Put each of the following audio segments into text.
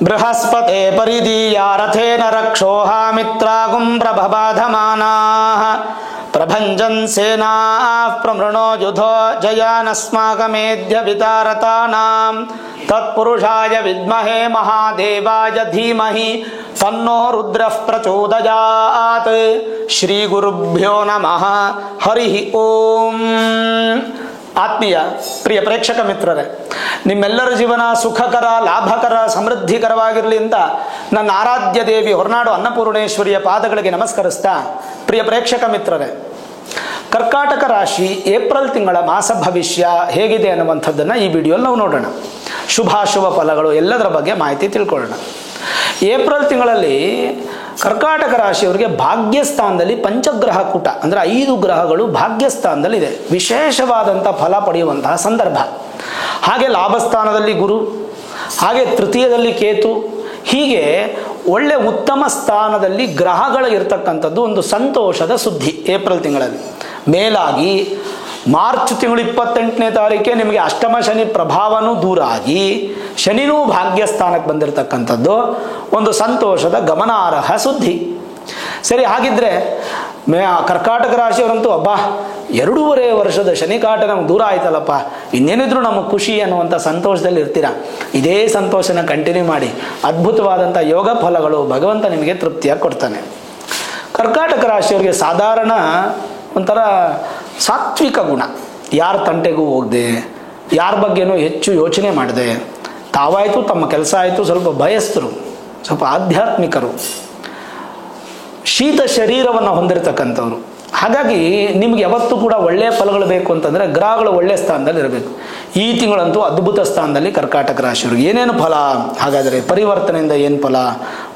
ಬೃಹಸ್ಪತೆ ಪರಿದೀಯ ರಥೇನ ರಕ್ಷೋಹ ಮಿತ್ರಾಗುಂ ಪ್ರಭಬಾಧಮಾನಾಃ ಪ್ರಭಂಜನ್ ಸೇನಾ ಪ್ರಮೃಣೋ ಯುಧೋ ಜಯಾನಸ್ಮಾಕಮೇಧ್ಯ ವಿತಾರತಾನಾಂ ತತ್ಪುರುಷಾಯ ವಿದ್ಮಹೇ ಮಹಾದೇವಾಯ ಧೀಮಹಿ ತನ್ನೋ ರುದ್ರಃ ಪ್ರಚೋದಯಾತ್. ಶ್ರೀ ಗುರುಭ್ಯೋ ನಮಃ. ಹರಿ ಓಂ. ಆತ್ಮೀಯ ಪ್ರಿಯ ಪ್ರೇಕ್ಷಕ ಮಿತ್ರರೇ, ನಿಮ್ಮೆಲ್ಲರ ಜೀವನ ಸುಖಕರ, ಲಾಭಕರ, ಸಮೃದ್ಧಿಕರವಾಗಿರಲಿ ಅಂತ ನನ್ನ ಆರಾಧ್ಯ ದೇವಿ ಹೊರನಾಡು ಅನ್ನಪೂರ್ಣೇಶ್ವರಿಯ ಪಾದಗಳಿಗೆ ನಮಸ್ಕರಿಸ್ತಾ, ಪ್ರಿಯ ಪ್ರೇಕ್ಷಕ ಮಿತ್ರರೇ, ಕರ್ಕಾಟಕ ರಾಶಿ ಏಪ್ರಿಲ್ ತಿಂಗಳ ಮಾಸ ಭವಿಷ್ಯ ಹೇಗಿದೆ ಅನ್ನುವಂಥದ್ದನ್ನು ಈ ವಿಡಿಯೋಲ್ಲಿ ನಾವು ನೋಡೋಣ. ಶುಭಾಶುಭ ಫಲಗಳು ಎಲ್ಲದರ ಬಗ್ಗೆ ಮಾಹಿತಿ ತಿಳ್ಕೊಳ್ಳೋಣ. ಏಪ್ರಿಲ್ ತಿಂಗಳಲ್ಲಿ ಕರ್ಕಾಟಕ ರಾಶಿಯವರಿಗೆ ಭಾಗ್ಯಸ್ಥಾನದಲ್ಲಿ ಪಂಚಗ್ರಹ ಕೂಟ ಅಂದರೆ 5 ಗ್ರಹಗಳು ಭಾಗ್ಯಸ್ಥಾನದಲ್ಲಿದೆ. ವಿಶೇಷವಾದಂಥ ಫಲ ಪಡೆಯುವಂತಹ ಸಂದರ್ಭ. ಹಾಗೆ ಲಾಭಸ್ಥಾನದಲ್ಲಿ ಗುರು, ಹಾಗೆ ತೃತೀಯದಲ್ಲಿ ಕೇತು, ಹೀಗೆ ಒಳ್ಳೆ ಉತ್ತಮ ಸ್ಥಾನದಲ್ಲಿ ಗ್ರಹಗಳು ಇರತಕ್ಕಂಥದ್ದು ಒಂದು ಸಂತೋಷದ ಸುದ್ದಿ ಏಪ್ರಿಲ್ ತಿಂಗಳಲ್ಲಿ. ಮೇಲಾಗಿ ಮಾರ್ಚ್ ತಿಂಗಳು 28ನೇ ತಾರೀಕೆ ನಿಮಗೆ ಅಷ್ಟಮ ಶನಿ ಪ್ರಭಾವನೂ ದೂರ ಆಗಿ ಶನಿನೂ ಭಾಗ್ಯಸ್ಥಾನಕ್ಕೆ ಬಂದಿರತಕ್ಕಂಥದ್ದು ಒಂದು ಸಂತೋಷದ ಗಮನಾರ್ಹ ಸುದ್ದಿ. ಸರಿ, ಹಾಗಿದ್ರೆ ಕರ್ಕಾಟಕ ರಾಶಿಯವರಂತೂ ಅಬ್ಬಾ 2.5 ವರ್ಷದ ಶನಿಕಾಟ ನಮ್ಗೆ ದೂರ ಆಯ್ತಲ್ಲಪ್ಪ, ಇನ್ನೇನಿದ್ರು ನಮಗೆ ಖುಷಿ ಅನ್ನುವಂಥ ಸಂತೋಷದಲ್ಲಿ ಇರ್ತೀರಾ. ಇದೇ ಸಂತೋಷನ ಕಂಟಿನ್ಯೂ ಮಾಡಿ. ಅದ್ಭುತವಾದಂಥ ಯೋಗ ಫಲಗಳು ಭಗವಂತ ನಿಮಗೆ ತೃಪ್ತಿಯಾಗಿ ಕೊಡ್ತಾನೆ. ಕರ್ಕಾಟಕ ರಾಶಿಯವರಿಗೆ ಸಾಧಾರಣ ಒಂಥರ ಸಾತ್ವಿಕ ಗುಣ. ಯಾರ ತಂಟೆಗೂ ಹೋಗದೆ, ಯಾರ ಬಗ್ಗೆನೂ ಹೆಚ್ಚು ಯೋಚನೆ ಮಾಡದೆ, ತಾವಾಯಿತು ತಮ್ಮ ಕೆಲಸ ಆಯಿತು, ಸ್ವಲ್ಪ ಭಯಸ್ಥರು, ಸ್ವಲ್ಪ ಆಧ್ಯಾತ್ಮಿಕರು, ಶೀತ ಶರೀರವನ್ನು ಹೊಂದಿರತಕ್ಕಂಥವ್ರು. ಹಾಗಾಗಿ ನಿಮ್ಗೆ ಯಾವತ್ತೂ ಕೂಡ ಒಳ್ಳೆಯ ಫಲಗಳು ಬೇಕು ಅಂತಂದರೆ ಗ್ರಹಗಳು ಒಳ್ಳೆಯ ಸ್ಥಾನದಲ್ಲಿ ಇರಬೇಕು. ಈ ತಿಂಗಳಂತೂ ಅದ್ಭುತ ಸ್ಥಾನದಲ್ಲಿ ಕರ್ಕಾಟಕ ರಾಶಿಯವ್ರಿಗೆ ಏನೇನು ಫಲ? ಹಾಗಾದರೆ ಪರಿವರ್ತನೆಯಿಂದ ಏನು ಫಲ,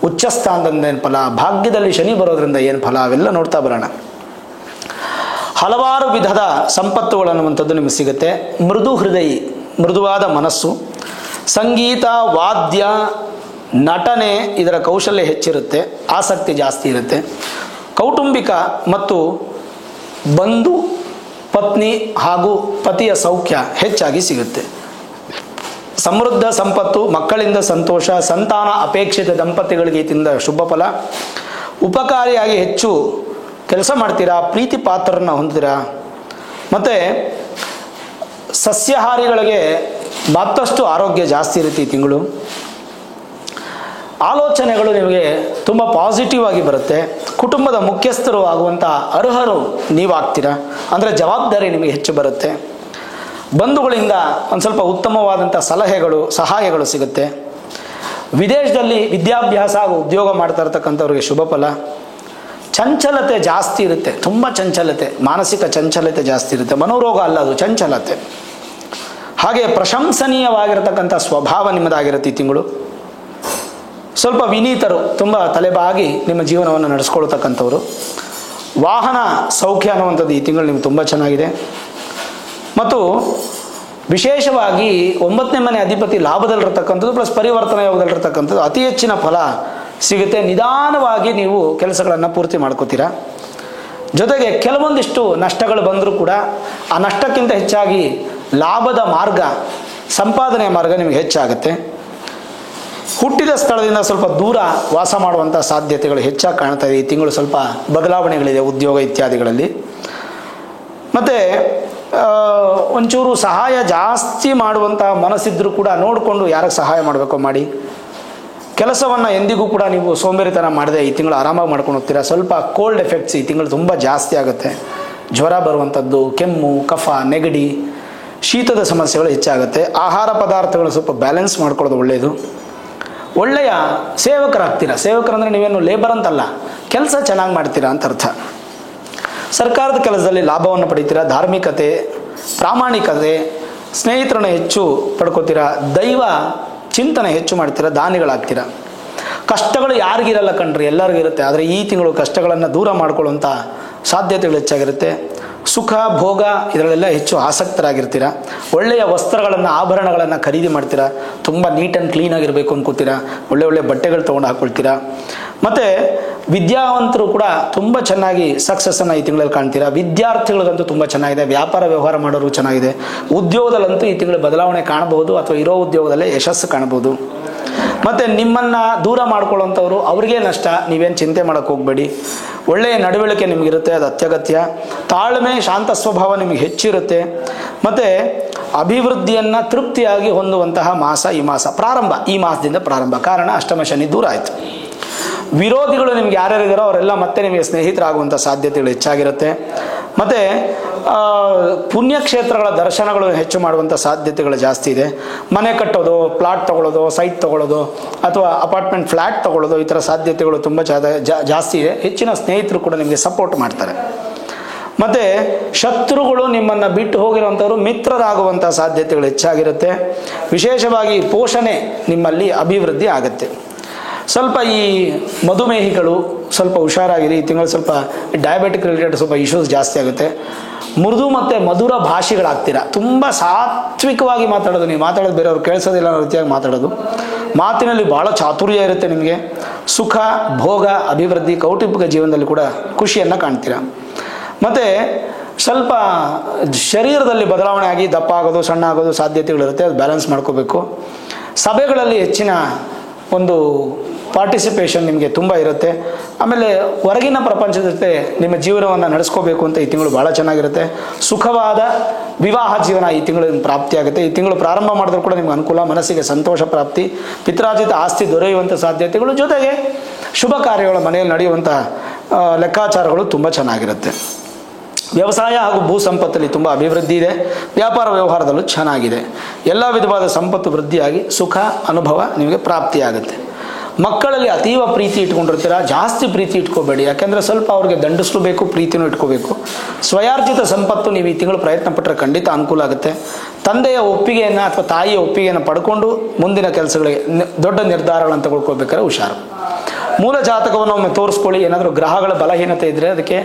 ಉಚ್ಚ ಸ್ಥಾನದಿಂದ ಏನು ಫಲ, ಭಾಗ್ಯದಲ್ಲಿ ಶನಿ ಬರೋದ್ರಿಂದ ಏನು ಫಲ, ಅವೆಲ್ಲ ನೋಡ್ತಾ ಬರೋಣ. ಹಲವಾರು ವಿಧದ ಸಂಪತ್ತುಗಳು ಅನ್ನುವಂಥದ್ದು ನಿಮಗೆ ಸಿಗುತ್ತೆ. ಮೃದು ಹೃದಯಿ, ಮೃದುವಾದ ಮನಸ್ಸು, ಸಂಗೀತ, ವಾದ್ಯ, ನಟನೆ ಇದರ ಕೌಶಲ್ಯ ಹೆಚ್ಚಿರುತ್ತೆ, ಆಸಕ್ತಿ ಜಾಸ್ತಿ ಇರುತ್ತೆ. ಕೌಟುಂಬಿಕ ಮತ್ತು ಬಂಧು, ಪತ್ನಿ ಹಾಗೂ ಪತಿಯ ಸೌಖ್ಯ ಹೆಚ್ಚಾಗಿ ಸಿಗುತ್ತೆ. ಸಮೃದ್ಧ ಸಂಪತ್ತು, ಮಕ್ಕಳಿಂದ ಸಂತೋಷ, ಸಂತಾನ ಅಪೇಕ್ಷಿತ ದಂಪತಿಗಳಿಗೆ ಇದರಿಂದ ಶುಭ ಫಲ. ಉಪಕಾರಿಯಾಗಿ ಹೆಚ್ಚು ಕೆಲಸ ಮಾಡ್ತೀರಾ, ಪ್ರೀತಿ ಪಾತ್ರರನ್ನ ಹೊಂದಿದ್ದೀರಾ. ಮತ್ತು ಸಸ್ಯಾಹಾರಿಗಳಿಗೆ ಮತ್ತಷ್ಟು ಆರೋಗ್ಯ ಜಾಸ್ತಿ ಇರುತ್ತೆ ಈ ತಿಂಗಳು. ಆಲೋಚನೆಗಳು ನಿಮಗೆ ತುಂಬ ಪಾಸಿಟಿವ್ ಆಗಿ ಬರುತ್ತೆ. ಕುಟುಂಬದ ಮುಖ್ಯಸ್ಥರು ಆಗುವಂಥ ಅರ್ಹರು ನೀವಾಗ್ತೀರಾ, ಅಂದರೆ ಜವಾಬ್ದಾರಿ ನಿಮಗೆ ಹೆಚ್ಚು ಬರುತ್ತೆ. ಬಂಧುಗಳಿಂದ ಒಂದು ಸ್ವಲ್ಪ ಉತ್ತಮವಾದಂಥ ಸಲಹೆಗಳು, ಸಹಾಯಗಳು ಸಿಗುತ್ತೆ. ವಿದೇಶದಲ್ಲಿ ವಿದ್ಯಾಭ್ಯಾಸ ಹಾಗೂ ಉದ್ಯೋಗ ಮಾಡ್ತಾ ಇರ್ತಕ್ಕಂಥವ್ರಿಗೆ ಶುಭ ಫಲ. ಚಂಚಲತೆ ಜಾಸ್ತಿ ಇರುತ್ತೆ, ತುಂಬ ಚಂಚಲತೆ, ಮಾನಸಿಕ ಚಂಚಲತೆ ಜಾಸ್ತಿ ಇರುತ್ತೆ. ಮನೋರೋಗ ಅಲ್ಲ, ಅದು ಚಂಚಲತೆ. ಹಾಗೆ ಪ್ರಶಂಸನೀಯವಾಗಿರತಕ್ಕಂಥ ಸ್ವಭಾವ ನಿಮ್ಮದಾಗಿರುತ್ತೆ ಈ ತಿಂಗಳು. ಸ್ವಲ್ಪ ವಿನೀತರು, ತುಂಬ ತಲೆಬಾಗಿ ನಿಮ್ಮ ಜೀವನವನ್ನು ನಡೆಸ್ಕೊಳ್ತಕ್ಕಂಥವ್ರು. ವಾಹನ ಸೌಖ್ಯ ಅನ್ನುವಂಥದ್ದು ಈ ತಿಂಗಳು ನಿಮ್ಗೆ ತುಂಬ ಚೆನ್ನಾಗಿದೆ. ಮತ್ತು ವಿಶೇಷವಾಗಿ 9ನೇ ಮನೆ ಅಧಿಪತಿ ಲಾಭದಲ್ಲಿರ್ತಕ್ಕಂಥದ್ದು ಪ್ಲಸ್ ಪರಿವರ್ತನೆ ಯೋಗದಲ್ಲಿರ್ತಕ್ಕಂಥದ್ದು ಅತಿ ಹೆಚ್ಚಿನ ಫಲ ಸಿಗುತ್ತೆ. ನಿಧಾನವಾಗಿ ನೀವು ಕೆಲಸಗಳನ್ನು ಪೂರ್ತಿ ಮಾಡ್ಕೋತೀರಾ. ಜೊತೆಗೆ ಕೆಲವೊಂದಿಷ್ಟು ನಷ್ಟಗಳು ಬಂದರೂ ಕೂಡ ಆ ನಷ್ಟಕ್ಕಿಂತ ಹೆಚ್ಚಾಗಿ ಲಾಭದ ಮಾರ್ಗ, ಸಂಪಾದನೆಯ ಮಾರ್ಗ ನಿಮಗೆ ಹೆಚ್ಚಾಗುತ್ತೆ. ಹುಟ್ಟಿದ ಸ್ಥಳದಿಂದ ಸ್ವಲ್ಪ ದೂರ ವಾಸ ಮಾಡುವಂಥ ಸಾಧ್ಯತೆಗಳು ಹೆಚ್ಚಾಗಿ ಕಾಣ್ತಾ ಇದೆ ಈ ತಿಂಗಳು. ಸ್ವಲ್ಪ ಬದಲಾವಣೆಗಳಿದೆ ಉದ್ಯೋಗ ಇತ್ಯಾದಿಗಳಲ್ಲಿ. ಮತ್ತು ಒಂಚೂರು ಸಹಾಯ ಜಾಸ್ತಿ ಮಾಡುವಂಥ ಮನಸ್ಸಿದ್ರೂ ಕೂಡ ನೋಡಿಕೊಂಡು ಯಾರಿಗೆ ಸಹಾಯ ಮಾಡಬೇಕೋ ಮಾಡಿ. ಕೆಲಸವನ್ನು ಎಂದಿಗೂ ಕೂಡ ನೀವು ಸೋಂಬೇರಿತನ ಮಾಡದೆ ಈ ತಿಂಗಳು ಆರಾಮಾಗಿ ಮಾಡ್ಕೊಂಡು ಹೋಗ್ತೀರಾ. ಸ್ವಲ್ಪ ಕೋಲ್ಡ್ ಎಫೆಕ್ಟ್ಸ್ ಈ ತಿಂಗಳು ತುಂಬ ಜಾಸ್ತಿ ಆಗುತ್ತೆ. ಜ್ವರ ಬರುವಂಥದ್ದು, ಕೆಮ್ಮು, ಕಫ, ನೆಗಡಿ, ಶೀತದ ಸಮಸ್ಯೆಗಳು ಹೆಚ್ಚಾಗುತ್ತೆ. ಆಹಾರ ಪದಾರ್ಥಗಳು ಸ್ವಲ್ಪ ಬ್ಯಾಲೆನ್ಸ್ ಮಾಡ್ಕೊಳ್ಳೋದು ಒಳ್ಳೆಯದು. ಒಳ್ಳೆಯ ಸೇವಕರಾಗ್ತೀರಾ. ಸೇವಕರಂದರೆ ನೀವೇನು ಲೇಬರ್ ಅಂತಲ್ಲ, ಕೆಲಸ ಚೆನ್ನಾಗಿ ಮಾಡ್ತೀರಾ ಅಂತ ಅರ್ಥ. ಸರ್ಕಾರದ ಕೆಲಸದಲ್ಲಿ ಲಾಭವನ್ನು ಪಡಿತೀರಾ. ಧಾರ್ಮಿಕತೆ, ಪ್ರಾಮಾಣಿಕತೆ, ಸ್ನೇಹಿತರನ್ನು ಹೆಚ್ಚು ಪಡ್ಕೋತೀರಾ. ದೈವ ಚಿಂತನೆ ಹೆಚ್ಚು ಮಾಡ್ತೀರಾ, ದಾನಿಗಳಾಗ್ತೀರಾ. ಕಷ್ಟಗಳು ಯಾರಿಗಿರಲ್ಲ ಕಣ್ರಿ, ಎಲ್ಲರಿಗೂ ಇರುತ್ತೆ. ಆದರೆ ಈ ತಿಂಗಳು ಕಷ್ಟಗಳನ್ನು ದೂರ ಮಾಡ್ಕೊಳ್ಳುವಂಥ ಸಾಧ್ಯತೆಗಳು ಹೆಚ್ಚಾಗಿರುತ್ತೆ. ಸುಖ ಭೋಗ ಇದರಲ್ಲೆಲ್ಲ ಹೆಚ್ಚು ಆಸಕ್ತರಾಗಿರ್ತೀರ. ಒಳ್ಳೆಯ ವಸ್ತ್ರಗಳನ್ನು, ಆಭರಣಗಳನ್ನು ಖರೀದಿ ಮಾಡ್ತೀರಾ. ತುಂಬ ನೀಟ್ ಆ್ಯಂಡ್ ಕ್ಲೀನಾಗಿರಬೇಕು ಅನ್ಕೋತೀರಾ. ಒಳ್ಳೆ ಬಟ್ಟೆಗಳು ತೊಗೊಂಡು ಹಾಕ್ಕೊಳ್ತೀರಾ. ಮತ್ತು ವಿದ್ಯಾವಂತರು ಕೂಡ ತುಂಬ ಚೆನ್ನಾಗಿ ಸಕ್ಸಸ್ಸನ್ನು ಈ ತಿಂಗಳಲ್ಲಿ ಕಾಣ್ತೀರಾ. ವಿದ್ಯಾರ್ಥಿಗಳಿಗಂತೂ ತುಂಬ ಚೆನ್ನಾಗಿದೆ. ವ್ಯಾಪಾರ ವ್ಯವಹಾರ ಮಾಡೋರು ಚೆನ್ನಾಗಿದೆ. ಉದ್ಯೋಗದಲ್ಲಂತೂ ಈ ತಿಂಗಳು ಬದಲಾವಣೆ ಕಾಣಬಹುದು, ಅಥವಾ ಇರೋ ಉದ್ಯೋಗದಲ್ಲೇ ಯಶಸ್ಸು ಕಾಣಬಹುದು. ಮತ್ತು ನಿಮ್ಮನ್ನು ದೂರ ಮಾಡ್ಕೊಳ್ಳೋಂಥವ್ರು ಅವ್ರಿಗೆ ನಷ್ಟ, ನೀವೇನು ಚಿಂತೆ ಮಾಡೋಕ್ಕೆ ಹೋಗಬೇಡಿ. ಒಳ್ಳೆಯ ನಡವಳಿಕೆ ನಿಮಗಿರುತ್ತೆ, ಅದು ಅತ್ಯಗತ್ಯ. ತಾಳ್ಮೆ, ಶಾಂತ ಸ್ವಭಾವ ನಿಮಗೆ ಹೆಚ್ಚಿರುತ್ತೆ. ಮತ್ತು ಅಭಿವೃದ್ಧಿಯನ್ನು ತೃಪ್ತಿಯಾಗಿ ಹೊಂದುವಂತಹ ಮಾಸ ಈ ಮಾಸ ಪ್ರಾರಂಭ, ಈ ಮಾಸದಿಂದ ಪ್ರಾರಂಭ. ಕಾರಣ ಅಷ್ಟಮ ಶನಿ ದೂರ ಆಯಿತು. ವಿರೋಧಿಗಳು ನಿಮ್ಗೆ ಯಾರ್ಯಾರಿದ್ದಾರೋ ಅವರೆಲ್ಲ ಮತ್ತೆ ನಿಮಗೆ ಸ್ನೇಹಿತರಾಗುವಂಥ ಸಾಧ್ಯತೆಗಳು ಹೆಚ್ಚಾಗಿರುತ್ತೆ. ಮತ್ತು ಪುಣ್ಯಕ್ಷೇತ್ರಗಳ ದರ್ಶನಗಳು ಹೆಚ್ಚು ಮಾಡುವಂಥ ಸಾಧ್ಯತೆಗಳು ಜಾಸ್ತಿ ಇದೆ. ಮನೆ ಕಟ್ಟೋದು, ಪ್ಲಾಟ್ ತೊಗೊಳ್ಳೋದು, ಸೈಟ್ ತೊಗೊಳ್ಳೋದು ಅಥವಾ ಅಪಾರ್ಟ್ಮೆಂಟ್ ಫ್ಲ್ಯಾಟ್ ತೊಗೊಳ್ಳೋದು, ಈ ಥರ ಸಾಧ್ಯತೆಗಳು ತುಂಬ ಜಾಸ್ತಿ ಇದೆ. ಹೆಚ್ಚಿನ ಸ್ನೇಹಿತರು ಕೂಡ ನಿಮಗೆ ಸಪೋರ್ಟ್ ಮಾಡ್ತಾರೆ. ಮತ್ತು ಶತ್ರುಗಳು ನಿಮ್ಮನ್ನು ಬಿಟ್ಟು ಹೋಗಿರುವಂಥವ್ರು ಮಿತ್ರರಾಗುವಂಥ ಸಾಧ್ಯತೆಗಳು ಹೆಚ್ಚಾಗಿರುತ್ತೆ. ವಿಶೇಷವಾಗಿ ಪೋಷಣೆ ನಿಮ್ಮಲ್ಲಿ ಅಭಿವೃದ್ಧಿ ಆಗುತ್ತೆ. ಸ್ವಲ್ಪ ಈ ಮಧುಮೇಹಿಗಳು ಸ್ವಲ್ಪ ಹುಷಾರಾಗಿರಿ. ಈ ತಿಂಗಳು ಸ್ವಲ್ಪ ಡಯಾಬಿಟಿಕ್ ರಿಲೇಟೆಡ್ ಸ್ವಲ್ಪ ಇಶ್ಯೂಸ್ ಜಾಸ್ತಿ ಆಗುತ್ತೆ. ಮೃದು ಮತ್ತು ಮಧುರ ಭಾಷೆಗಳಾಗ್ತೀರ. ತುಂಬ ಸಾತ್ವಿಕವಾಗಿ ಮಾತಾಡೋದು, ನೀವು ಮಾತಾಡೋದು ಬೇರೆಯವ್ರು ಕೇಳಿಸೋದಿಲ್ಲ ಅನ್ನೋ ರೀತಿಯಾಗಿ ಮಾತಾಡೋದು. ಮಾತಿನಲ್ಲಿ ಭಾಳ ಚಾತುರ್ಯ ಇರುತ್ತೆ ನಿಮಗೆ. ಸುಖ, ಭೋಗ, ಅಭಿವೃದ್ಧಿ, ಕೌಟುಂಬಿಕ ಜೀವನದಲ್ಲಿ ಕೂಡ ಖುಷಿಯನ್ನು ಕಾಣ್ತೀರ. ಮತ್ತು ಸ್ವಲ್ಪ ಶರೀರದಲ್ಲಿ ಬದಲಾವಣೆ ಆಗಿ ದಪ್ಪ ಆಗೋದು, ಸಣ್ಣ ಆಗೋದು ಸಾಧ್ಯತೆಗಳಿರುತ್ತೆ. ಅದು ಬ್ಯಾಲೆನ್ಸ್ ಮಾಡ್ಕೋಬೇಕು. ಸಭೆಗಳಲ್ಲಿ ಹೆಚ್ಚಿನ ಒಂದು ಪಾರ್ಟಿಸಿಪೇಷನ್ ನಿಮಗೆ ತುಂಬ ಇರುತ್ತೆ. ಆಮೇಲೆ ಹೊರಗಿನ ಪ್ರಪಂಚದ ಜೊತೆ ನಿಮ್ಮ ಜೀವನವನ್ನು ನಡೆಸ್ಕೋಬೇಕು ಅಂತ ಈ ತಿಂಗಳು ಭಾಳ ಚೆನ್ನಾಗಿರುತ್ತೆ. ಸುಖವಾದ ವಿವಾಹ ಜೀವನ ಈ ತಿಂಗಳು ಪ್ರಾಪ್ತಿಯಾಗುತ್ತೆ. ಈ ತಿಂಗಳು ಪ್ರಾರಂಭ ಮಾಡಿದ್ರೂ ಕೂಡ ನಿಮ್ಗೆ ಅನುಕೂಲ, ಮನಸ್ಸಿಗೆ ಸಂತೋಷ ಪ್ರಾಪ್ತಿ, ಪಿತ್ರಾರ್ಜಿತ ಆಸ್ತಿ ದೊರೆಯುವಂಥ ಸಾಧ್ಯತೆಗಳು, ಜೊತೆಗೆ ಶುಭ ಕಾರ್ಯಗಳ ಮನೆಯಲ್ಲಿ ನಡೆಯುವಂಥ ಲೆಕ್ಕಾಚಾರಗಳು ತುಂಬ ಚೆನ್ನಾಗಿರುತ್ತೆ. ವ್ಯವಸಾಯ ಹಾಗೂ ಭೂ ಸಂಪತ್ತಲ್ಲಿ ತುಂಬ ಅಭಿವೃದ್ಧಿ ಇದೆ. ವ್ಯಾಪಾರ ವ್ಯವಹಾರದಲ್ಲೂ ಚೆನ್ನಾಗಿದೆ. ಎಲ್ಲ ವಿಧವಾದ ಸಂಪತ್ತು ವೃದ್ಧಿಯಾಗಿ ಸುಖ ಅನುಭವ ನಿಮಗೆ ಪ್ರಾಪ್ತಿಯಾಗುತ್ತೆ. ಮಕ್ಕಳಲ್ಲಿ ಅತೀವ ಪ್ರೀತಿ ಇಟ್ಕೊಂಡಿರ್ತೀರ, ಜಾಸ್ತಿ ಪ್ರೀತಿ ಇಟ್ಕೋಬೇಡಿ. ಯಾಕೆಂದರೆ ಸ್ವಲ್ಪ ಅವ್ರಿಗೆ ದಂಡಿಸಬೇಕು, ಪ್ರೀತಿನೂ ಇಟ್ಕೋಬೇಕು. ಸ್ವಯಾರ್ಜಿತ ಸಂಪತ್ತು ನೀವು ಈ ತಿಂಗಳು ಪ್ರಯತ್ನ ಪಟ್ಟರೆ ಖಂಡಿತ ಅನುಕೂಲ ಆಗುತ್ತೆ. ತಂದೆಯ ಒಪ್ಪಿಗೆಯನ್ನು ಅಥವಾ ತಾಯಿಯ ಒಪ್ಪಿಗೆಯನ್ನು ಪಡ್ಕೊಂಡು ಮುಂದಿನ ಕೆಲಸಗಳಿಗೆ ದೊಡ್ಡ ನಿರ್ಧಾರಗಳನ್ನು ತಗೊಳ್ಕೊಳ್ಬೇಕಾದ್ರೆ ಹುಷಾರು. ಮೂಲ ಜಾತಕವನ್ನು ಒಮ್ಮೆ ತೋರಿಸ್ಕೊಳ್ಳಿ. ಏನಾದರೂ ಗ್ರಹಗಳ ಬಲಹೀನತೆ ಇದ್ದರೆ ಅದಕ್ಕೆ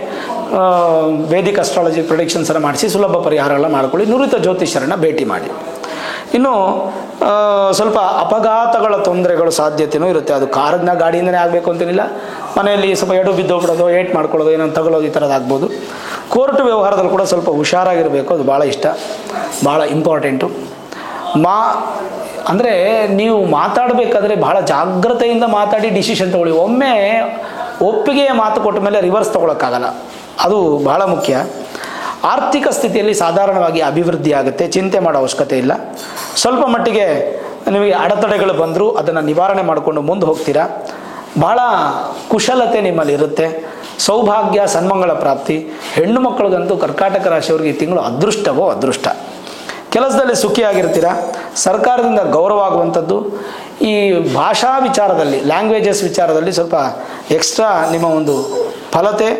ವೇದಿಕ್ ಅಸ್ಟ್ರಾಲಜಿ ಪ್ರಿಡಿಕ್ಷನ್ಸನ್ನು ಮಾಡಿಸಿ ಸುಲಭ ಪರಿಹಾರಗಳನ್ನ ಮಾಡ್ಕೊಳ್ಳಿ. ನುರಿತ ಜ್ಯೋತಿಷ್ಯರನ್ನು ಭೇಟಿ ಮಾಡಿ. ಇನ್ನು ಸ್ವಲ್ಪ ಅಪಘಾತಗಳ ತೊಂದರೆಗಳು ಸಾಧ್ಯತೆಯೂ ಇರುತ್ತೆ. ಅದು ಕಾರಿನ ಗಾಡಿಯಿಂದನೇ ಆಗಬೇಕು ಅಂತೇನಿಲ್ಲ. ಮನೆಯಲ್ಲಿ ಸ್ವಲ್ಪ ಎಡು ಬಿದ್ದೋಗ್ಬಿಡೋದು, ಏಟ್ ಮಾಡ್ಕೊಳ್ಳೋದು, ಏನೋ ತಗೊಳ್ಳೋದು, ಈ ಥರದ್ದಾಗ್ಬೋದು. ಕೋರ್ಟ್ ವ್ಯವಹಾರದಲ್ಲಿ ಕೂಡ ಸ್ವಲ್ಪ ಹುಷಾರಾಗಿರಬೇಕು. ಅದು ಭಾಳ ಇಷ್ಟ, ಭಾಳ ಇಂಪಾರ್ಟೆಂಟು. ಅಂದರೆ ನೀವು ಮಾತಾಡಬೇಕಾದ್ರೆ ಭಾಳ ಜಾಗ್ರತೆಯಿಂದ ಮಾತಾಡಿ ಡಿಸಿಷನ್ ತೊಗೊಳ್ಳಿ. ಒಮ್ಮೆ ಒಪ್ಪಿಗೆಯ ಮಾತು ಕೊಟ್ಟ ಮೇಲೆ ರಿವರ್ಸ್ ತೊಗೊಳಕ್ಕಾಗಲ್ಲ. ಅದು ಬಹಳ ಮುಖ್ಯ. ಆರ್ಥಿಕ ಸ್ಥಿತಿಯಲ್ಲಿ ಸಾಧಾರಣವಾಗಿ ಅಭಿವೃದ್ಧಿ ಆಗುತ್ತೆ, ಚಿಂತೆ ಮಾಡೋ ಅವಶ್ಯಕತೆ ಇಲ್ಲ. ಸ್ವಲ್ಪ ಮಟ್ಟಿಗೆ ನಿಮಗೆ ಅಡೆತಡೆಗಳು ಬಂದರೂ ಅದನ್ನು ನಿವಾರಣೆ ಮಾಡಿಕೊಂಡು ಮುಂದೆ ಹೋಗ್ತೀರಾ. ಬಹಳ ಕುಶಲತೆ ನಿಮ್ಮಲ್ಲಿ ಇರುತ್ತೆ. ಸೌಭಾಗ್ಯ, ಸನ್ಮಂಗಳ ಪ್ರಾಪ್ತಿ. ಹೆಣ್ಣು ಮಕ್ಕಳಿಗಂತೂ ಕರ್ಕಾಟಕ ರಾಶಿಯವರಿಗೆ ಈ ತಿಂಗಳು ಅದೃಷ್ಟವೋ ಅದೃಷ್ಟ. ಕೆಲಸದಲ್ಲಿ ಸುಖಿಯಾಗಿರ್ತೀರ. ಸರ್ಕಾರದಿಂದ ಗೌರವ ಆಗುವಂಥದ್ದು. ಈ ಭಾಷಾ ವಿಚಾರದಲ್ಲಿ, ಲ್ಯಾಂಗ್ವೇಜಸ್ ವಿಚಾರದಲ್ಲಿ ಸ್ವಲ್ಪ ಎಕ್ಸ್ಟ್ರಾ ನಿಮ್ಮ ಒಂದು ಫಲತೆ,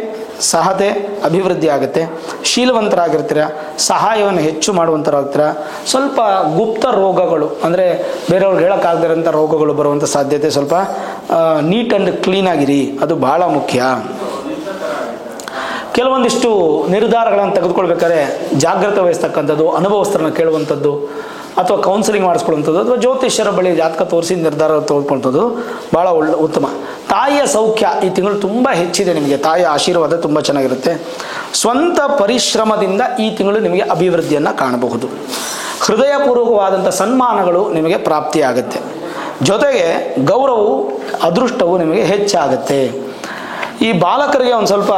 ಸಹತೆ ಅಭಿವೃದ್ಧಿ ಆಗುತ್ತೆ. ಶೀಲವಂತರಾಗಿರ್ತೀರ. ಸಹಾಯವನ್ನು ಹೆಚ್ಚು ಮಾಡುವಂಥರಾಗ್ತೀರ. ಸ್ವಲ್ಪ ಗುಪ್ತ ರೋಗಗಳು, ಅಂದರೆ ಬೇರೆಯವ್ರಿಗೆ ಹೇಳೋಕ್ಕಾಗದಿರೋಂಥ ರೋಗಗಳು ಬರುವಂಥ ಸಾಧ್ಯತೆ. ಸ್ವಲ್ಪ ನೀಟ್ ಆ್ಯಂಡ್ ಕ್ಲೀನಾಗಿರಿ, ಅದು ಭಾಳ ಮುಖ್ಯ. ಕೆಲವೊಂದಿಷ್ಟು ನಿರ್ಧಾರಗಳನ್ನು ತೆಗೆದುಕೊಳ್ಬೇಕಾದ್ರೆ ಜಾಗ್ರತೆ ವಹಿಸ್ತಕ್ಕಂಥದ್ದು, ಅನುಭವಸ್ಥರನ್ನ ಕೇಳುವಂಥದ್ದು, ಅಥವಾ ಕೌನ್ಸಿಲಿಂಗ್ ಮಾಡಿಸ್ಕೊಳ್ಳುವಂಥದ್ದು, ಅಥವಾ ಜ್ಯೋತಿಷ್ಯರ ಬಳಿ ಜಾತಕ ತೋರಿಸಿ ನಿರ್ಧಾರ ತೆಗೆದುಕೊಳ್ಳುವಂಥದ್ದು ಭಾಳ ಉತ್ತಮ. ತಾಯಿಯ ಸೌಖ್ಯ ಈ ತಿಂಗಳು ತುಂಬ ಹೆಚ್ಚಿದೆ ನಿಮಗೆ. ತಾಯಿಯ ಆಶೀರ್ವಾದ ತುಂಬ ಚೆನ್ನಾಗಿರುತ್ತೆ. ಸ್ವಂತ ಪರಿಶ್ರಮದಿಂದ ಈ ತಿಂಗಳು ನಿಮಗೆ ಅಭಿವೃದ್ಧಿಯನ್ನು ಕಾಣಬಹುದು. ಹೃದಯಪೂರ್ವಕವಾದಂಥ ಸನ್ಮಾನಗಳು ನಿಮಗೆ ಪ್ರಾಪ್ತಿಯಾಗುತ್ತೆ. ಜೊತೆಗೆ ಗೌರವವು, ಅದೃಷ್ಟವು ನಿಮಗೆ ಹೆಚ್ಚಾಗುತ್ತೆ. ಈ ಬಾಲಕರಿಗೆ ಒಂದು ಸ್ವಲ್ಪ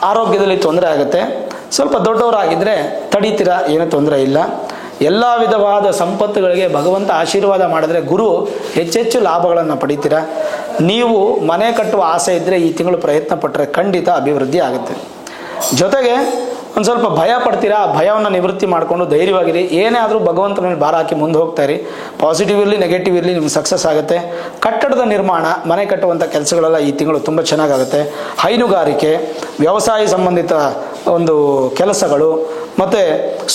ಆರೋಗ್ಯದಲ್ಲಿ ತೊಂದರೆ ಆಗುತ್ತೆ. ಸ್ವಲ್ಪ ದೊಡ್ಡವರಾಗಿದ್ದರೆ ತಡೀತೀರ, ಏನೂ ತೊಂದರೆ ಇಲ್ಲ. ಎಲ್ಲ ವಿಧವಾದ ಸಂಪತ್ತುಗಳಿಗೆ ಭಗವಂತ ಆಶೀರ್ವಾದ ಮಾಡಿದ್ರೆ ಗುರು ಹೆಚ್ಚೆಚ್ಚು ಲಾಭಗಳನ್ನು ಪಡಿತೀರ. ನೀವು ಮನೆ ಕಟ್ಟುವ ಆಸೆ ಇದ್ದರೆ ಈ ತಿಂಗಳು ಪ್ರಯತ್ನ ಪಟ್ಟರೆ ಖಂಡಿತ ಅಭಿವೃದ್ಧಿ ಆಗುತ್ತೆ. ಜೊತೆಗೆ ಒಂದು ಸ್ವಲ್ಪ ಭಯ ಪಡ್ತೀರಾ. ಆ ಭಯವನ್ನು ನಿವೃತ್ತಿ ಮಾಡಿಕೊಂಡು ಧೈರ್ಯವಾಗಿರಿ. ಏನೇ ಆದರೂ ಭಗವಂತನ ಮೇಲೆ ಭಾರ ಹಾಕಿ ಮುಂದೆ ಹೋಗ್ತಾ ಇರಿ. ಪಾಸಿಟಿವ್ ಇರಲಿ, ನೆಗೆಟಿವ್ ಇರಲಿ, ನಿಮ್ಗೆ ಸಕ್ಸಸ್ ಆಗುತ್ತೆ. ಕಟ್ಟಡದ ನಿರ್ಮಾಣ, ಮನೆ ಕಟ್ಟುವಂಥ ಕೆಲಸಗಳೆಲ್ಲ ಈ ತಿಂಗಳು ತುಂಬ ಚೆನ್ನಾಗಾಗುತ್ತೆ. ಹೈನುಗಾರಿಕೆ, ವ್ಯವಸಾಯ ಸಂಬಂಧಿತ ಒಂದು ಕೆಲಸಗಳು, ಮತ್ತು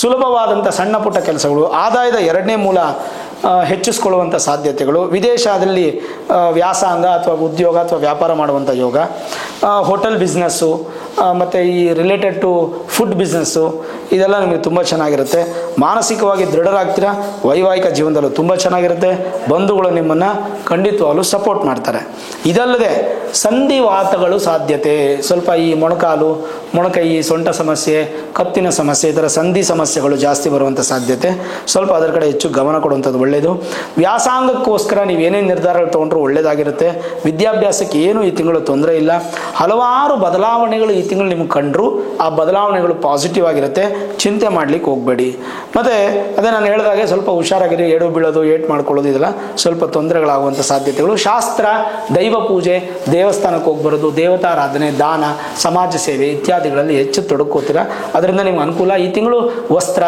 ಸುಲಭವಾದಂಥ ಸಣ್ಣ ಪುಟ್ಟ ಕೆಲಸಗಳು, ಆದಾಯದ ಎರಡನೇ ಮೂಲ ಹೆಚ್ಚಿಸ್ಕೊಳ್ಳುವಂಥ ಸಾಧ್ಯತೆಗಳು, ವಿದೇಶದಲ್ಲಿ ವ್ಯಾಸಂಗ ಅಥವಾ ಉದ್ಯೋಗ ಅಥವಾ ವ್ಯಾಪಾರ ಮಾಡುವಂಥ ಯೋಗ, ಹೋಟೆಲ್ ಬಿಸ್ನೆಸ್ಸು ಮತ್ತು ಈ ರಿಲೇಟೆಡ್ ಟು ಫುಡ್ ಬಿಸ್ನೆಸ್ಸು ಇದೆಲ್ಲ ನಿಮಗೆ ತುಂಬ ಚೆನ್ನಾಗಿರುತ್ತೆ. ಮಾನಸಿಕವಾಗಿ ದೃಢರಾಗ್ತೀರಾ. ವೈವಾಹಿಕ ಜೀವನದಲ್ಲೂ ತುಂಬ ಚೆನ್ನಾಗಿರುತ್ತೆ. ಬಂಧುಗಳು ನಿಮ್ಮನ್ನು ಖಂಡಿತವಾಗಲೂ ಸಪೋರ್ಟ್ ಮಾಡ್ತಾರೆ. ಇದಲ್ಲದೆ ಸಂಧಿವಾತಗಳು ಸಾಧ್ಯತೆ, ಸ್ವಲ್ಪ ಈ ಮೊಣಕಾಲು, ಮೊಣಕೈ, ಸೊಂಟ ಸಮಸ್ಯೆ, ಕತ್ತಿನ ಸಮಸ್ಯೆ, ಈ ಥರ ಸಂಧಿ ಸಮಸ್ಯೆಗಳು ಜಾಸ್ತಿ ಬರುವಂಥ ಸಾಧ್ಯತೆ. ಸ್ವಲ್ಪ ಅದರ ಕಡೆ ಹೆಚ್ಚು ಗಮನ ಕೊಡುವಂಥದ್ದು ಒಳ್ಳೆಯದು. ವ್ಯಾಸಂಗಕ್ಕೋಸ್ಕರ ನೀವೇನೇನು ನಿರ್ಧಾರಗಳು ತೊಗೊಂಡ್ರೂ ಒಳ್ಳೆಯದಾಗಿರುತ್ತೆ. ವಿದ್ಯಾಭ್ಯಾಸಕ್ಕೆ ಏನು ಈ ತಿಂಗಳು ತೊಂದರೆ ಇಲ್ಲ. ಹಲವಾರು ಬದಲಾವಣೆಗಳು ಈ ತಿಂಗಳು ನಿಮಗೆ ಕಂಡ್ರು ಆ ಬದಲಾವಣೆಗಳು ಪಾಸಿಟಿವ್ ಆಗಿರುತ್ತೆ. ಚಿಂತೆ ಮಾಡಲಿಕ್ಕೆ ಹೋಗಬೇಡಿ. ಮತ್ತು ಅದೇ ನಾನು ಹೇಳಿದಾಗೆ ಸ್ವಲ್ಪ ಹುಷಾರಾಗಿರಿ. ಎಡು ಬೀಳೋದು, ಏಟ್ ಮಾಡ್ಕೊಳ್ಳೋದು ಇದೆಲ್ಲ ಸ್ವಲ್ಪ ತೊಂದರೆಗಳಾಗುವಂಥ ಸಾಧ್ಯತೆಗಳು. ಶಾಸ್ತ್ರ, ದೈವ ಪೂಜೆ, ದೇವಸ್ಥಾನಕ್ಕೆ ಹೋಗಿ ಬರೋದು, ದೇವತಾರಾಧನೆ, ದಾನ, ಸಮಾಜ ಸೇವೆ ಇತ್ಯಾದಿಗಳಲ್ಲಿ ಹೆಚ್ಚು ತೊಡಕೋತೀರಾ. ಅದರಿಂದ ನಿಮ್ಗೆ ಅನುಕೂಲ. ಈ ತಿಂಗಳು ವಸ್ತ್ರ,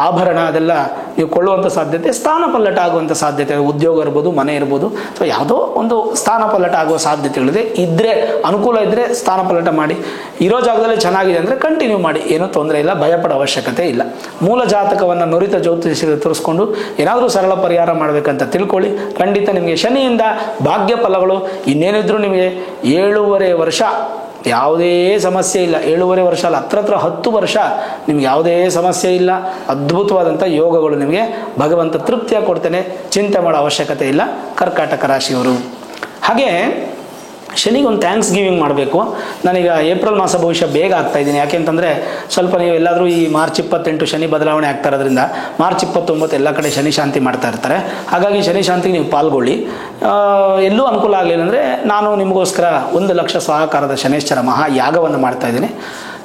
ಆಭರಣ ಅದೆಲ್ಲ ನೀವು ಕೊಳ್ಳುವಂಥ ಸಾಧ್ಯತೆ. ಸ್ಥಾನ ಪಲ್ಲಟ ಆಗುವಂಥ ಸಾಧ್ಯತೆ, ಉದ್ಯೋಗ ಇರ್ಬೋದು, ಮನೆ ಇರ್ಬೋದು, ಸೊ ಯಾವುದೋ ಒಂದು ಸ್ಥಾನ ಪಲ್ಲಟ ಆಗುವ ಸಾಧ್ಯತೆಗಳಿದೆ. ಇದ್ದರೆ ಅನುಕೂಲ ಇದ್ದರೆ ಸ್ಥಾನ ಪಲ್ಲಟ ಮಾಡಿ. ಇರೋ ಜಾಗದಲ್ಲಿ ಚೆನ್ನಾಗಿದೆ ಅಂದರೆ ಕಂಟಿನ್ಯೂ ಮಾಡಿ, ಏನೂ ತೊಂದರೆ ಇಲ್ಲ, ಭಯಪಡೋ ಅವಶ್ಯಕತೆ ಇಲ್ಲ. ಮೂಲ ಜಾತಕವನ್ನು ನುರಿತ ಜ್ಯೋತಿಷಿಗೆ ತೋರಿಸ್ಕೊಂಡು ಏನಾದರೂ ಸರಳ ಪರಿಹಾರ ಮಾಡಬೇಕಂತ ತಿಳ್ಕೊಳ್ಳಿ. ಖಂಡಿತ ನಿಮಗೆ ಶನಿಯಿಂದ ಭಾಗ್ಯ ಫಲಗಳು. ಇನ್ನೇನಿದ್ರು ನಿಮಗೆ 7.5 ವರ್ಷ ಯಾವುದೇ ಸಮಸ್ಯೆ ಇಲ್ಲ. 7.5 ವರ್ಷ ಅಲ್ಲ, ಹತ್ರ 10 ವರ್ಷ ನಿಮ್ಗೆ ಯಾವುದೇ ಸಮಸ್ಯೆ ಇಲ್ಲ. ಅದ್ಭುತವಾದಂಥ ಯೋಗಗಳು ನಿಮಗೆ ಭಗವಂತ ತೃಪ್ತಿಯಾಗಿ ಕೊಡ್ತೇನೆ. ಚಿಂತೆ ಮಾಡೋ ಅವಶ್ಯಕತೆ ಇಲ್ಲ ಕರ್ಕಾಟಕ ರಾಶಿಯವರು. ಹಾಗೆ ಶನಿಗೆ ಒಂದು ಥ್ಯಾಂಕ್ಸ್ ಗಿವಿಂಗ್ ಮಾಡಬೇಕು. ನಾನೀಗ ಏಪ್ರಿಲ್ ಮಾಸ ಭವಿಷ್ಯ ಬೇಗ ಆಗ್ತಾ ಇದ್ದೀನಿ. ಯಾಕೆಂತಂದರೆ ಸ್ವಲ್ಪ ನೀವು ಎಲ್ಲಾದರೂ ಈ ಮಾರ್ಚ್ 28 ಶನಿ ಬದಲಾವಣೆ ಆಗ್ತಾ ಇರೋದ್ರಿಂದ ಮಾರ್ಚ್ 29 ಎಲ್ಲ ಕಡೆ ಶನಿ ಶಾಂತಿ ಮಾಡ್ತಾ ಇರ್ತಾರೆ. ಹಾಗಾಗಿ ಶನಿ ಶಾಂತಿಗೆ ನೀವು ಪಾಲ್ಗೊಳ್ಳಿ. ಎಲ್ಲೂ ಅನುಕೂಲ ಆಗಲಿಲ್ಲ ಅಂದರೆ ನಾನು ನಿಮಗೋಸ್ಕರ 1 ಲಕ್ಷ ಸಹಕಾರದ ಶನೇಶ್ವರ ಮಹಾ ಯಾಗವನ್ನು ಮಾಡ್ತಾ ಇದ್ದೀನಿ.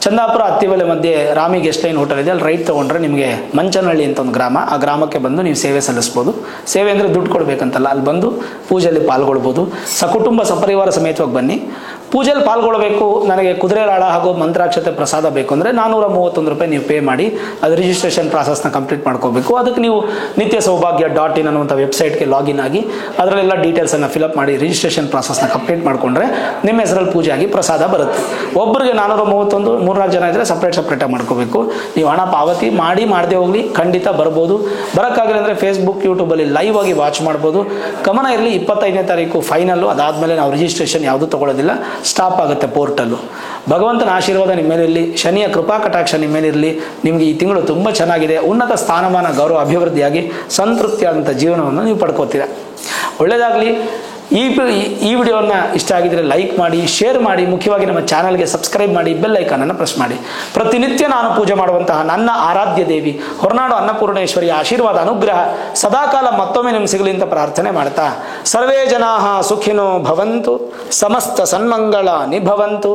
ಚಂದಾಪುರ ಹತ್ತಿಬೆಲೆ ಮಧ್ಯೆ ರಾಮಿ ಗೆಸ್ಟ್ ಲೈನ್ ಹೋಟೆಲ್ ಇದೆ, ಅಲ್ಲಿ ರೈಟ್ ತೊಗೊಂಡ್ರೆ ನಿಮಗೆ ಮಂಚನಹಳ್ಳಿ ಅಂತ ಒಂದು ಗ್ರಾಮ. ಆ ಗ್ರಾಮಕ್ಕೆ ಬಂದು ನೀವು ಸೇವೆ ಸಲ್ಲಿಸ್ಬೋದು. ಸೇವೆ ಅಂದರೆ ದುಡ್ಡು ಕೊಡಬೇಕಂತಲ್ಲ, ಅಲ್ಲಿ ಬಂದು ಪೂಜೆಯಲ್ಲಿ ಪಾಲ್ಗೊಳ್ಬೋದು. ಸಕುಟುಂಬ ಸಪರಿವಾರ ಸಮೇತವಾಗಿ ಬನ್ನಿ. ಪೂಜೆಯಲ್ಲಿ ಪಾಲ್ಗೊಳ್ಳಬೇಕು. ನನಗೆ ಕುದುರೆಲಾಳ ಹಾಗೂ ಮಂತ್ರಾಕ್ಷತೆ ಪ್ರಸಾದ ಬೇಕು ಅಂದರೆ 431 ನೀವು ಪೇ ಮಾಡಿ ಅದು ರಿಜಿಸ್ಟ್ರೇಷನ್ ಪ್ರಾಸೆಸ್ನ ಕಂಪ್ಲೀಟ್ ಮಾಡ್ಕೋಬೇಕು. ಅದಕ್ಕೆ ನೀವು ನಿತ್ಯ ಸೌಭಾಗ್ಯ .in ಅನ್ನುವಂಥ ವೆಬ್ಸೈಟ್ಗೆ ಲಾಗಿನ್ ಆಗಿ ಅದರಲ್ಲೆಲ್ಲ ಡೀಟೇಲ್ಸನ್ನು ಫಿಲಪ್ ಮಾಡಿ ರಿಜಿಸ್ಟ್ರೇಷನ್ ಪ್ರಾಸೆಸ್ನ ಕಂಪ್ಲೀಟ್ ಮಾಡಿಕೊಂಡ್ರೆ ನಿಮ್ಮ ಹೆಸರಲ್ಲಿ ಪೂಜೆ ಆಗಿ ಪ್ರಸಾದ ಬರುತ್ತೆ. ಒಬ್ಬರಿಗೆ 431, 3-4 ಜನ ಇದ್ದರೆ ಸಪ್ರೇಟಾಗಿ ಮಾಡ್ಕೋಬೇಕು. ನೀವು ಹಣ ಪಾವತಿ ಮಾಡಿ ಮಾಡದೆ ಹೋಗಲಿ, ಖಂಡಿತ ಬರ್ಬೋದು. ಬರೋಕ್ಕಾಗಿಲ್ಲ ಅಂದರೆ ಫೇಸ್ಬುಕ್, ಯೂಟ್ಯೂಬಲ್ಲಿ ಲೈವ್ ಆಗಿ ವಾಚ್ ಮಾಡ್ಬೋದು. ಗಮನ ಇರಲಿ, 25ನೇ ತಾರೀಕು ಫೈನಲ್ಲು. ಅದಾದಮೇಲೆ ನಾವು ರಿಜಿಸ್ಟ್ರೇಷನ್ ಯಾವುದೂ ತೊಗೊಳ್ಳೋದಿಲ್ಲ, ಸ್ಟಾಪ್ ಆಗುತ್ತೆ ಪೋರ್ಟಲ್ಲು. ಭಗವಂತನ ಆಶೀರ್ವಾದ ನಿಮ್ಮ ಮೇಲಿರಲಿ, ಶನಿಯ ಕೃಪಾ ಕಟಾಕ್ಷ ನಿಮ್ಮ ಮೇಲಿರಲಿ. ನಿಮಗೆ ಈ ತಿಂಗಳು ತುಂಬ ಚೆನ್ನಾಗಿದೆ. ಉನ್ನತ ಸ್ಥಾನಮಾನ, ಗೌರವ, ಅಭಿವೃದ್ಧಿಯಾಗಿ ಸಂತೃಪ್ತಿಯಾದಂಥ ಜೀವನವನ್ನು ನೀವು ಪಡ್ಕೋತೀರ. ಒಳ್ಳೆಯದಾಗಲಿ. ಈ ವಿಡಿಯೋನ ಇಷ್ಟ ಆಗಿದ್ರೆ ಲೈಕ್ ಮಾಡಿ, ಶೇರ್ ಮಾಡಿ, ಮುಖ್ಯವಾಗಿ ನಮ್ಮ ಚಾನಲ್ಗೆ ಸಬ್ಸ್ಕ್ರೈಬ್ ಮಾಡಿ, ಬೆಲ್ ಐಕಾನನ್ನು ಪ್ರೆಸ್ ಮಾಡಿ. ಪ್ರತಿನಿತ್ಯ ನಾನು ಪೂಜೆ ಮಾಡುವಂತಹ ನನ್ನ ಆರಾಧ್ಯ ದೇವಿ ಹೊರನಾಡು ಅನ್ನಪೂರ್ಣೇಶ್ವರಿಯ ಆಶೀರ್ವಾದ, ಅನುಗ್ರಹ ಸದಾಕಾಲ ಮತ್ತೊಮ್ಮೆ ನಿಮ್ಗೆ ಸಿಗಲಿ ಅಂತ ಪ್ರಾರ್ಥನೆ ಮಾಡ್ತಾ, ಸರ್ವೇ ಜನಾಃ ಸುಖಿನೋ ಭವಂತು, ಸಮಸ್ತ ಸನ್ಮಂಗಳ ನಿಭವಂತು.